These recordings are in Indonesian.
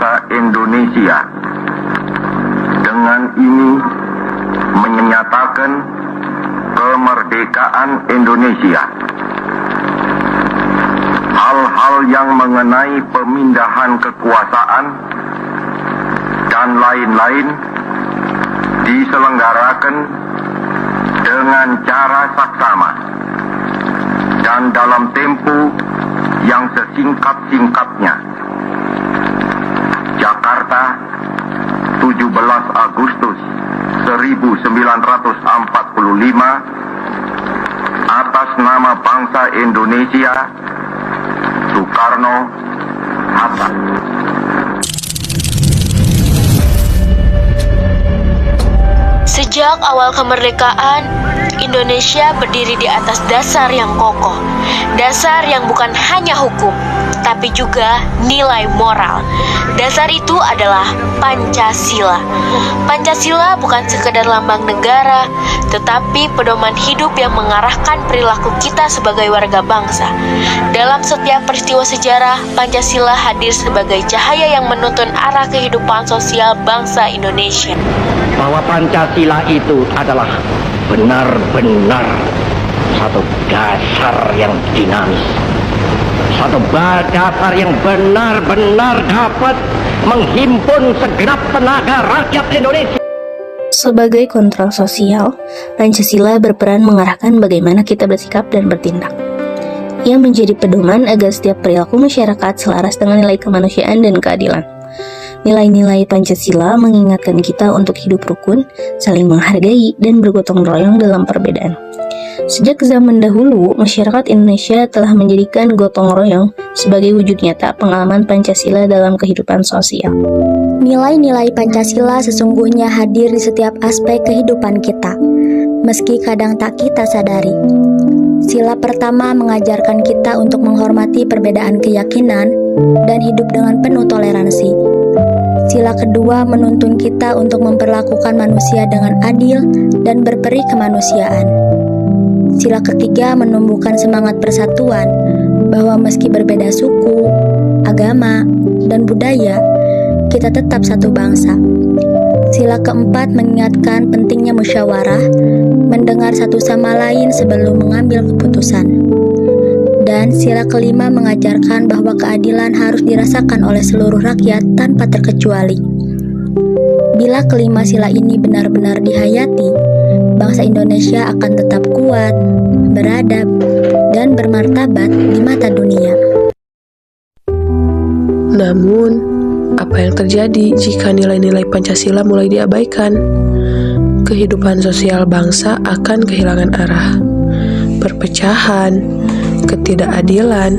bangsa Indonesia. Dengan ini menyatakan kemerdekaan Indonesia. Hal-hal yang mengenai pemindahan kekuasaan dan lain-lain diselenggarakan dengan cara saksama dan dalam tempo yang sesingkat-singkatnya. Jakarta, 17 Agustus 1945, atas nama bangsa Indonesia, Soekarno Hatta. Sejak awal kemerdekaan, Indonesia berdiri di atas dasar yang kokoh. Dasar yang bukan hanya hukum, tapi juga nilai moral. Dasar itu adalah Pancasila. Pancasila bukan sekedar lambang negara, tetapi pedoman hidup yang mengarahkan perilaku kita sebagai warga bangsa. Dalam setiap peristiwa sejarah, Pancasila hadir sebagai cahaya yang menuntun arah kehidupan sosial bangsa Indonesia. Bahwa Pancasila itu adalah benar-benar satu dasar yang dinamis, satu dasar yang benar-benar dapat menghimpun segenap tenaga rakyat Indonesia. Sebagai kontrol sosial, Pancasila berperan mengarahkan bagaimana kita bersikap dan bertindak. Ia menjadi pedoman agar setiap perilaku masyarakat selaras dengan nilai kemanusiaan dan keadilan. Nilai-nilai Pancasila mengingatkan kita untuk hidup rukun, saling menghargai, dan bergotong royong dalam perbedaan. Sejak zaman dahulu, masyarakat Indonesia telah menjadikan gotong royong sebagai wujud nyata pengalaman Pancasila dalam kehidupan sosial. Nilai-nilai Pancasila sesungguhnya hadir di setiap aspek kehidupan kita, meski kadang tak kita sadari. Sila pertama mengajarkan kita untuk menghormati perbedaan keyakinan dan hidup dengan penuh toleransi. Sila kedua menuntun kita untuk memperlakukan manusia dengan adil dan berperi kemanusiaan. Sila ketiga menumbuhkan semangat persatuan, bahwa meski berbeda suku, agama, dan budaya, kita tetap satu bangsa. Sila keempat mengingatkan pentingnya musyawarah, mendengar satu sama lain sebelum mengambil keputusan. Dan sila kelima mengajarkan bahwa keadilan harus dirasakan oleh seluruh rakyat tanpa terkecuali. Bila kelima sila ini benar-benar dihayati, bangsa Indonesia akan tetap kuat, beradab, dan bermartabat di mata dunia. Namun, apa yang terjadi jika nilai-nilai Pancasila mulai diabaikan? Kehidupan sosial bangsa akan kehilangan arah. Perpecahan, ketidakadilan,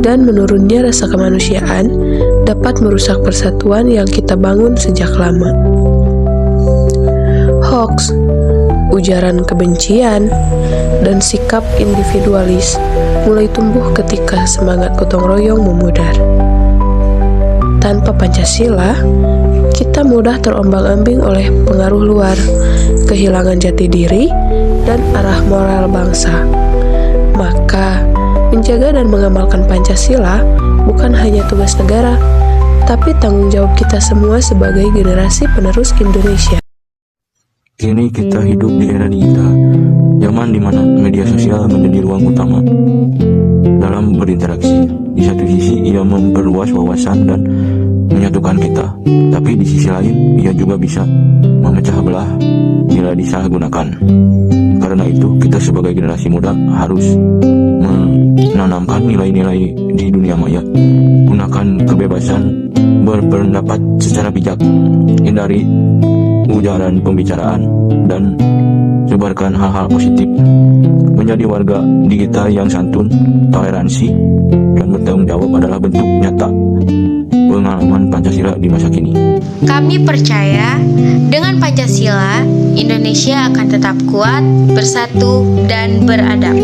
dan menurunnya rasa kemanusiaan dapat merusak persatuan yang kita bangun sejak lama. Hoax, ujaran kebencian, dan sikap individualis mulai tumbuh ketika semangat gotong royong memudar. Tanpa Pancasila, kita mudah terombang-ambing oleh pengaruh luar, kehilangan jati diri, dan arah moral bangsa. Maka, menjaga dan mengamalkan Pancasila bukan hanya tugas negara, tapi tanggung jawab kita semua sebagai generasi penerus Indonesia. Kini kita hidup di era digital, zaman di mana media sosial menjadi ruang utama dalam berinteraksi. Di satu sisi, ia memperluas wawasan dan menyatukan kita, tapi di sisi lain, ia juga bisa memecah belah bila disalahgunakan. Karena itu, kita sebagai generasi muda harus menanamkan nilai-nilai di dunia maya. Gunakan kebebasan berpendapat secara bijak, hindari ujaran pembicaraan, dan sebarkan hal-hal positif. Menjadi warga digital yang santun, toleransi, dan bertanggung jawab adalah bentuk nyata pengalaman Pancasila di masa kini. Kami percaya dengan Pancasila, Indonesia akan tetap kuat, bersatu, dan beradab.